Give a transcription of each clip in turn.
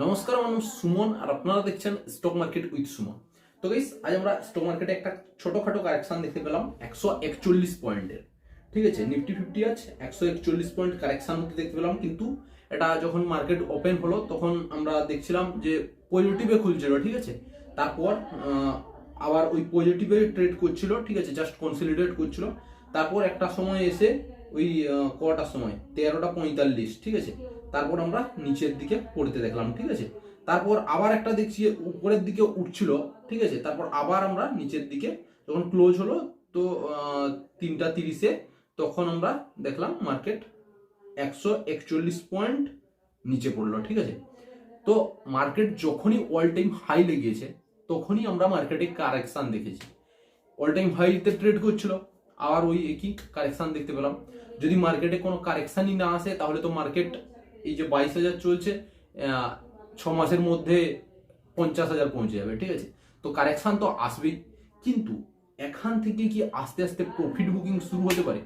নমস্কার, আমার নাম সুমন আর আপনারা দেখছেন স্টক মার্কেট উইথ সুমন। তো গাইস, আজ আমরা স্টক মার্কেটে একটা ছোটখাটো কারেকশন দেখতে পেলাম 141 পয়েন্টের। ঠিক আছে, নিফটি 50 আজ 141 পয়েন্ট কারেকশন হতে দেখতে পেলাম, কিন্তু এটা যখন মার্কেট ওপেন হলো তখন আমরা দেখছিলাম যে পজিটিভে খুলছিল। ঠিক আছে, তারপর আবার ওই পজিটিভে ট্রেড করছিল। ঠিক আছে, জাস্ট কনসলিডেট করছিল। তারপর একটা সময় এসে ওই কটার সময় 13টা 45, ঠিক আছে, তারপর আমরা নিচের দিকে পড়তে দেখলাম। ঠিক আছে, তারপর আবার একটা দেখছি উপরের দিকে উঠছিল। ঠিক আছে, তারপর আবার আমরা নিচের দিকে যখন ক্লোজ হলো তো 3টা 30-এ তখন আমরা দেখলাম মার্কেট 141 পয়েন্ট নিচে পড়লো। ঠিক আছে, তো মার্কেট যখনই অল টাইম হাই লেগেছে তখনই আমরা মার্কেটে কারেকশন দেখেছি। অল টাইম হাইতে ট্রেড করছিল, আবার ওই একই কারেকশন দেখতে পেলাম। যদি মার্কেটে কোনো কারেকশনই না আসে তাহলে তো মার্কেট এই যে 22,000 চলছে 6 মাসের মধ্যে 50,000 পৌঁছে যাবে। ঠিক আছে, তো কারেকশন তো আসবেই, কিন্তু এখান থেকে কি আস্তে আস্তে প্রফিট বুকিং শুরু হতে পারে?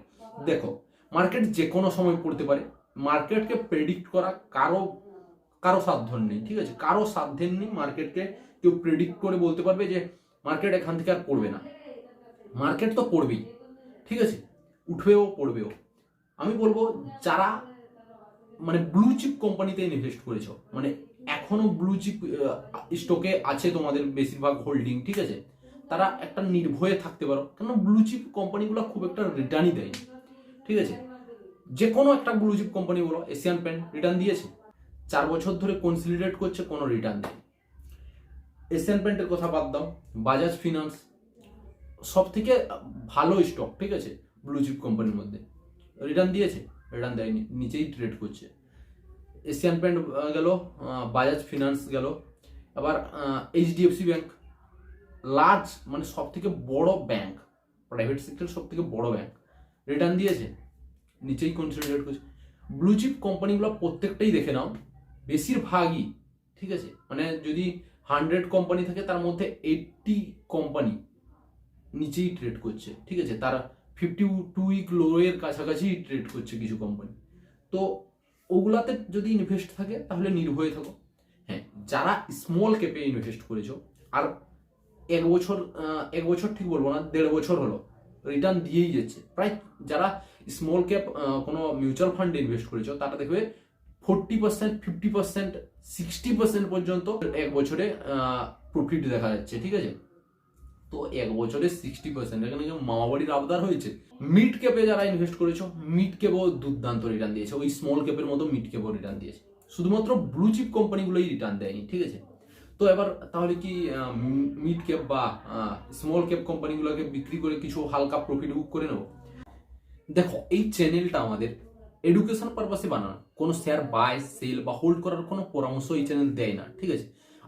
দেখো, মার্কেট যে কোনো সময় পড়তে পারে। মার্কেটকে প্রেডিক্ট করা কারো কারো সাধ্য নেই। ঠিক আছে, কারো সাধ্যের নেই মার্কেটকে কেউ প্রেডিক্ট করে বলতে পারবে যে মার্কেট এখান থেকে আর পড়বে না। মার্কেট তো পড়বেই। ঠিক আছে, উঠবেও পড়বেও। আমি বলবো যারা মানে ব্লু চিপ কোম্পানিতে ইনভেস্ট করেছো, মানে এখনো ব্লু চিপ স্টকে আছে তোমাদের বেশিরভাগ হোল্ডিং, ঠিক আছে, তারা একটা নির্ভয়ে থাকতে পারো, কেন ব্লু চিপ কোম্পানিগুলো খুব একটা রিটার্নই দেয়নি। ঠিক আছে, যে কোনো একটা ব্লু চিপ কোম্পানি বলো, এশিয়ান পেন্ট রিটার্ন দিয়েছে, 4 বছর ধরে কনসলিডেট করছে, কোনো রিটার্ন দেয়। এশিয়ান পেন্টের কথা বাদ দাও, বাজাজ ফিনান্স সব থেকে ভালো স্টক, ঠিক আছে, ব্লু চিপ কোম্পানির মধ্যে রিটার্ন দিয়েছে? রিটার্ন দেয়নি, নিচেই ট্রেড করছে। এশিয়ান পেন্ট গেল, বাজাজ ফিনান্স গেল, আবার এইচডিএফসি ব্যাংক, লার্জ মানে সব থেকে বড় ব্যাংক, প্রাইভেট সেক্টর সব থেকে বড় ব্যাংক, রিটার্ন দিয়েছে? নিচেই কনসলিডেট করছে। ব্লু চিপ কোম্পানিগুলো প্রত্যেকটাই দেখে নাও, বেশিরভাগই, ঠিক আছে, মানে যদি 100 কোম্পানি থাকে তার মধ্যে 80 কোম্পানি নিচেই ট্রেড করছে। ঠিক আছে, তারা 52 উইক লো এর কাছাকাছি ট্রেড করছে কিছু কোম্পানি। তো ওগুলাতে যদি ইনভেস্ট থাকে তাহলে নির্ভয়ে থাকো। হ্যাঁ, যারা স্মল ক্যাপে ইনভেস্ট করেছো আর 1 বছর ঠিক বলবো না, 1.5 বছর হলো রিটার্ন দিয়েই যাচ্ছে প্রায়, যারা স্মল ক্যাপ কোনো মিউচুয়াল ফান্ডে ইনভেস্ট করেছো তারা দেখবে 40%, 50%, 60% পর্যন্ত 1 বছরে প্রফিট দেখা যাচ্ছে। ঠিক আছে, তো 1 বছরে 60%, এখানে যে মামা বাড়ির আবদার হয়েছে। মিড ক্যাপে যারা ইনভেস্ট করেছো, মিড ক্যাপও দুর্দান্ত রিটার্ন দিয়েছে, ওই স্মল ক্যাপের মতো মিড ক্যাপও রিটার্ন দিয়েছে, শুধুমাত্র ব্লু চিপ কোম্পানিগুলোই রিটার্ন দেয়নি। ঠিক আছে, তো এবার তাহলে কি মিড ক্যাপ বা স্মল ক্যাপ কোম্পানিগুলোকে বিক্রি করে কিছু হালকা প্রফিট বুক করে নেবো? দেখো, এই চ্যানেলটা আমাদের এডুকেশন পারপাসে বানানো, কোনো শেয়ার বাই সেল বা হোল্ড করার কোনো পরামর্শ এই চ্যানেল দেয় না। ঠিক আছে,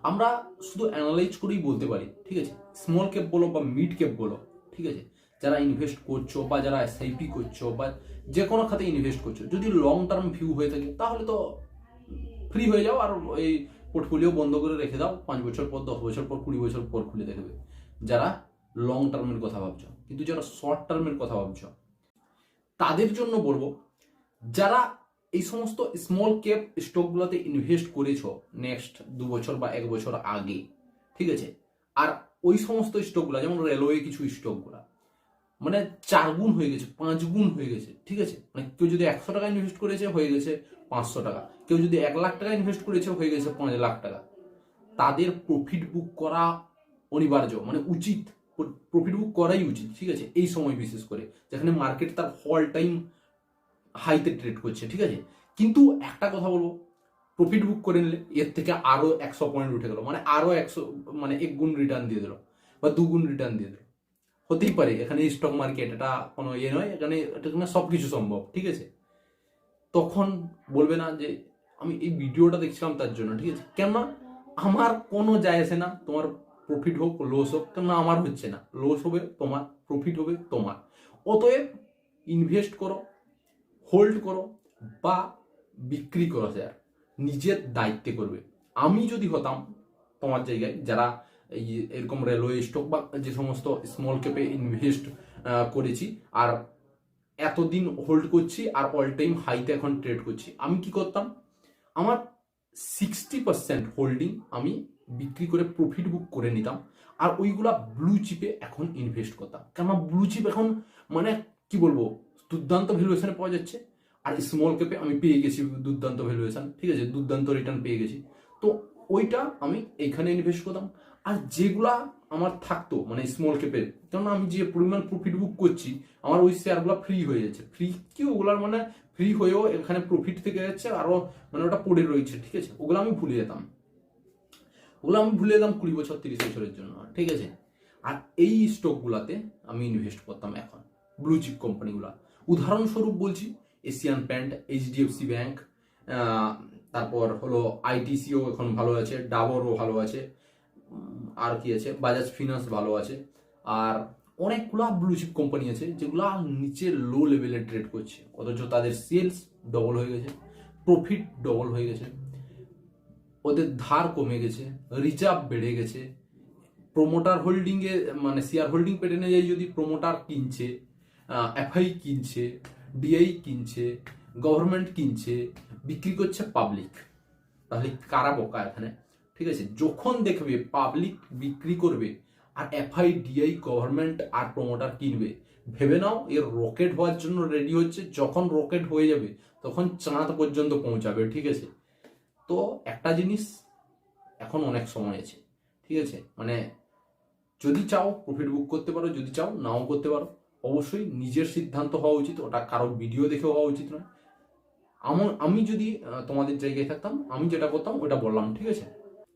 আমরা শুধু অ্যানালাইজ করেই বলতে পারি। ঠিক আছে, স্মল ক্যাপ বলো বা মিড ক্যাপ বলো, ঠিক আছে, যারা ইনভেস্ট করছো বা যারা এসআইপি করছো বা যে কোনো খাতে ইনভেস্ট করছো, যদি লং টার্ম ভিউ হয়ে থাকে তাহলে তো ফ্রি হয়ে যাও আর এই পোর্টফোলিও বন্ধ করে রেখে দাও, 5 বছর পর, 10 বছর পর, 20 বছর পর খুলে দেখবে। যারা লং টার্মের কথা ভাবছো, কিন্তু যারা শর্ট টার্মের কথা ভাবছো তাদের জন্য বলবো, যারা এই সমস্ত স্মল ক্যাপ স্টকগুলোতে ইনভেস্ট করেছো নেক্সট 2 বছর বা 1 বছর আগে, ঠিক আছে, আর ওই সমস্ত স্টকগুলো যেমন রেলওয়ে কিছু স্টকগুলো মানে 4 গুণ হয়ে গেছে, 5 গুণ হয়ে গেছে। ঠিক আছে, মানে কেউ যদি 100 টাকা ইনভেস্ট করেছে হয়ে গেছে 500 টাকা, কেউ যদি 1 লাখ টাকা ইনভেস্ট করেছে হয়ে গেছে 5 লাখ টাকা। তাদের প্রফিট বুক করা অনিবার্য, মানে উচিত, প্রফিট বুক করাই উচিত। ঠিক আছে, এই সময় বিশেষ করে যেখানে মার্কেট তার অল টাইম হাইতে ট্রেড করছে। ঠিক আছে, কিন্তু একটা কথা বলবো, প্রফিট বুক করে নিলে এর থেকে আরো 100 পয়েন্ট উঠে গেল, মানে আরো 100, মানে 1 গুণ রিটার্ন দিয়ে দিল বা 2 গুণ রিটার্ন দিয়ে দিল, হতেই পারে। এখানে স্টক মার্কেট এটা কোনো ইয়ে নয়, এখানে সবকিছু সম্ভব। ঠিক আছে, তখন বলবে না যে আমি এই ভিডিওটা দেখছিলাম তার জন্য। ঠিক আছে, কেননা আমার কোনো যায় আসে না তোমার প্রফিট হোক লস হোক, কেননা আমার হচ্ছে না, লস হবে তোমার, প্রফিট হবে তোমার। অতএব ইনভেস্ট করো, হোল্ড করো বা বিক্রি করো শেয়ার, নিজের দায়িত্বে করবে। আমি যদি হতাম তোমার জায়গায়, যারা এই এরকম রেলওয়ে স্টক বা যে সমস্ত স্মল ক্যাপে ইনভেস্ট করেছি আর এতদিন হোল্ড করছি আর অল টাইম হাইতে এখন ট্রেড করছি, আমি কি করতাম? আমার 60% হোল্ডিং আমি বিক্রি করে প্রফিট বুক করে নিতাম, আর ওইগুলা ব্লু চিপে এখন ইনভেস্ট করতাম। কেননা ব্লু চিপ এখন মানে কি বলবো, দুর্দান্ত ভ্যালুয়েশনে পাওয়া যাচ্ছে, আর স্মল ক্যাপে আমি পেয়ে গেছি দুর্দান্ত ভ্যালুয়েশন, ঠিক আছে, দুর্দান্ত রিটার্ন পেয়ে গেছি। তো ওইটা আমি এইখানে ইনভেস্ট করতাম। আর যেগুলা আমার থাকতো মানে স্মল ক্যাপে, কেননা আমি যে পরিমাণ প্রফিট বুক করছি আমার ওই শেয়ারগুলো ফ্রি হয়ে যাচ্ছে। ফ্রি কি ওগুলার মানে ফ্রি হয়েও এখানে প্রফিট থেকে যাচ্ছে, আরো মানে ওটা পড়ে রয়েছে, ঠিক আছে, ওগুলো আমি ভুলে যেতাম। 20 বছর 30 বছরের জন্য, ঠিক আছে। আর এই স্টকগুলাতে আমি ইনভেস্ট করতাম এখন, ব্লু চিপ কোম্পানিগুলা। উদাহরণস্বরূপ বলছি, এশিয়ান পেন্ট, এইচডিএফসি ব্যাংক, তারপর হলো আইটিসিও এখন ভালো আছে, ডাবরও ভালো আছে, আর কি আছে, বাজাজ ফিনান্স ভালো আছে। আর অনেকগুলা ব্লু চিপ কোম্পানি আছে যেগুলা নিচে লো লেভেলে ট্রেড করছে, অথচ তাদের সেলস ডবল হয়ে গেছে, প্রফিট ডবল হয়ে গেছে, ওদের ধার কমে গেছে, রিজার্ভ বেড়ে গেছে। প্রোমোটার হোল্ডিং এ মানে শেয়ার হোল্ডিং প্যাটার্নে যাই, যদি প্রোমোটার কিনছে, এফআই কিনছে, ডিআই কিনছে, গভর্নমেন্ট কিনছে, বিক্রি করছে পাবলিক, তাহলে কারা বোকা এখানে, ঠিক আছে। যখন দেখবে পাবলিক বিক্রি করবে আর এফআই ডিআই গভর্নমেন্ট আর প্রোমোটার কিনবে, ভেবে নাও এর রকেট হওয়ার জন্য রেডি হচ্ছে। যখন রকেট হয়ে যাবে তখন চাঁদ পর্যন্ত পৌঁছাবে, ঠিক আছে। তো একটা জিনিস, এখন অনেক সময় আছে, ঠিক আছে, মানে যদি চাও প্রফিট বুক করতে পারো, যদি চাও নাও করতে পারো। অবশ্যই নিজের সিদ্ধান্ত হওয়া উচিত, ওটা কারো ভিডিও দেখে হওয়া উচিত নয়। আমি যদি তোমাদের জায়গায় থাকতাম, আমি যেটা করতাম ওটা বললাম, ঠিক আছে।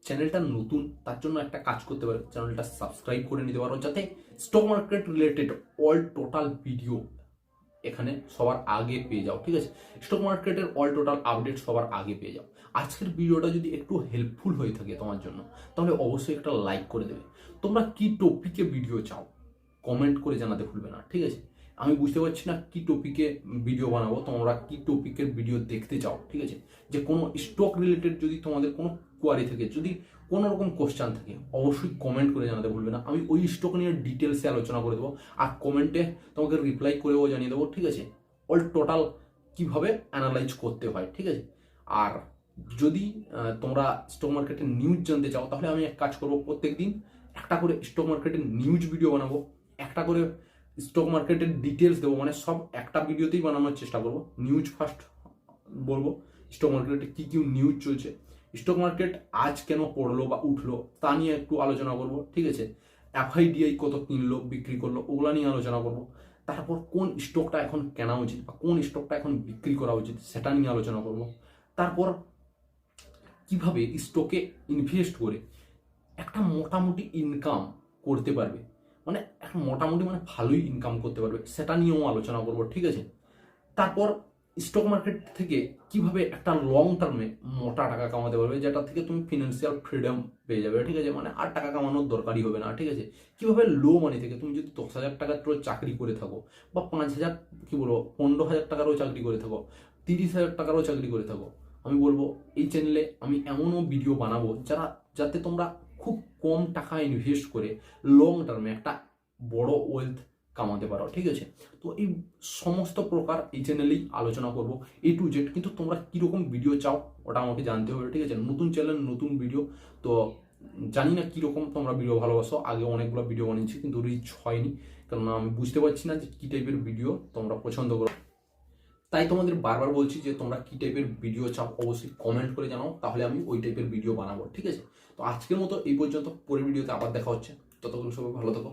চ্যানেলটা নতুন, তার জন্য একটা কাজ করতে পারো, চ্যানেলটা সাবস্ক্রাইব করে নিতে পারো, যাতে stock market related all total video এখানে সবার আগে পেয়ে যাও, ঠিক আছে। স্টক মার্কেটের অল টোটাল আপডেট সবার আগে পেয়ে যাও। আজকের ভিডিওটা যদি একটু হেল্পফুল হয়ে থাকে তোমার জন্য, তাহলে অবশ্যই একটা লাইক করে দেবে। তোমরা কি টপিকে ভিডিও চাও কমেন্ট করে জানাতে ভুলবে না, ঠিক আছে। আমি বুঝতে পারছি না কি টপিকে ভিডিও বানাবো, তোমরা কি টপিকের ভিডিও দেখতে চাও, ঠিক আছে। যে কোনো স্টক রিলেটেড যদি তোমাদের কোনো কোয়ারি থাকে, যদি কোনো রকম কোশ্চেন থাকে, অবশ্যই কমেন্ট করে জানাতে ভুলবে না। আমি ওই স্টক নিয়ে ডিটেলসে আলোচনা করে দেবো, আর কমেন্টে তোমাকে রিপ্লাই করেও জানিয়ে দেবো, ঠিক আছে, অল টোটাল কিভাবে অ্যানালাইজ করতে হয়, ঠিক আছে। আর যদি তোমরা স্টক মার্কেটের নিউজ জানতে চাও, তাহলে আমি এক কাজ করবো, প্রত্যেকদিন একটা করে স্টক মার্কেটের নিউজ ভিডিও বানাবো, একটা করে স্টক মার্কেটের ডিটেলস দেবো, মানে সব একটা ভিডিওতেই বানানোর চেষ্টা করবো। নিউজ ফার্স্ট বলবো, স্টক মার্কেটে কি কি নিউজ চলছে, স্টক মার্কেট আজ কেন পড়লো বা উঠলো তা নিয়ে একটু আলোচনা করব, ঠিক আছে। এফআইডিআই কত কিনলো বিক্রি করলো ওগুলা নিয়ে আলোচনা করব। তারপর কোন স্টকটা এখন কেনা উচিত বা কোন স্টকটা এখন বিক্রি করা উচিত সেটা নিয়ে আলোচনা করব। তারপর কিভাবে স্টকে ইনভেস্ট করে একটা মোটামুটি ইনকাম করতে পারবে, মানে একটা মোটামুটি মানে ভালোই ইনকাম করতে পারবে, সেটা নিয়েও আলোচনা করব, ঠিক আছে। তারপর স্টক মার্কেট থেকে কিভাবে একটা লং টার্মে মোটা টাকা কামাতে পারবে, যেটা থেকে তুমি ফিনান্সিয়াল ফ্রিডম পেয়ে যাবে, ঠিক আছে, মানে আর টাকা কামানোর দরকারই হবে না, ঠিক আছে। কিভাবে লো মানি থেকে তুমি যদি 10,000 টাকার চাকরি করে থাকো, বা 5,000 কি বলবো 15,000 টাকারও চাকরি করে থাকো, 30,000 টাকারও চাকরি করে থাকো, আমি বলবো এই চ্যানেলে আমি এমনও ভিডিও বানাবো যাতে তোমরা খুব কম টাকা ইনভেস্ট করে লং টার্মে একটা বড় ওয়েলথ কামাতে পারো, ঠিক আছে। তো এই সমস্ত প্রকার এই চ্যানেলেই আলোচনা করব, A to Z। কিন্তু তোমরা কিরকম ভিডিও চাও ওটা আমাকে জানতে হবে, ঠিক আছে। নতুন চ্যানেল নতুন ভিডিও, তো জানি না কিরকম তোমরা ভিডিও ভালোবাসো। আগে অনেকগুলো ভিডিও বানিয়েছি কিন্তু রিচ হয়নি, কারণ আমি বুঝতে পারছি না যে কি টাইপের ভিডিও তোমরা পছন্দ করো। তাই তোমাদের বারবার বলছি যে তোমরা কি টাইপের ভিডিও চাও অবশ্যই কমেন্ট করে জানাও, তাহলে আমি ওই টাইপের ভিডিও বানাবো, ঠিক আছে। তো আজকের মতো এই পর্যন্ত, পরের ভিডিওতে আবার দেখা হচ্ছে, ততক্ষণ সবাই ভালো থাকো।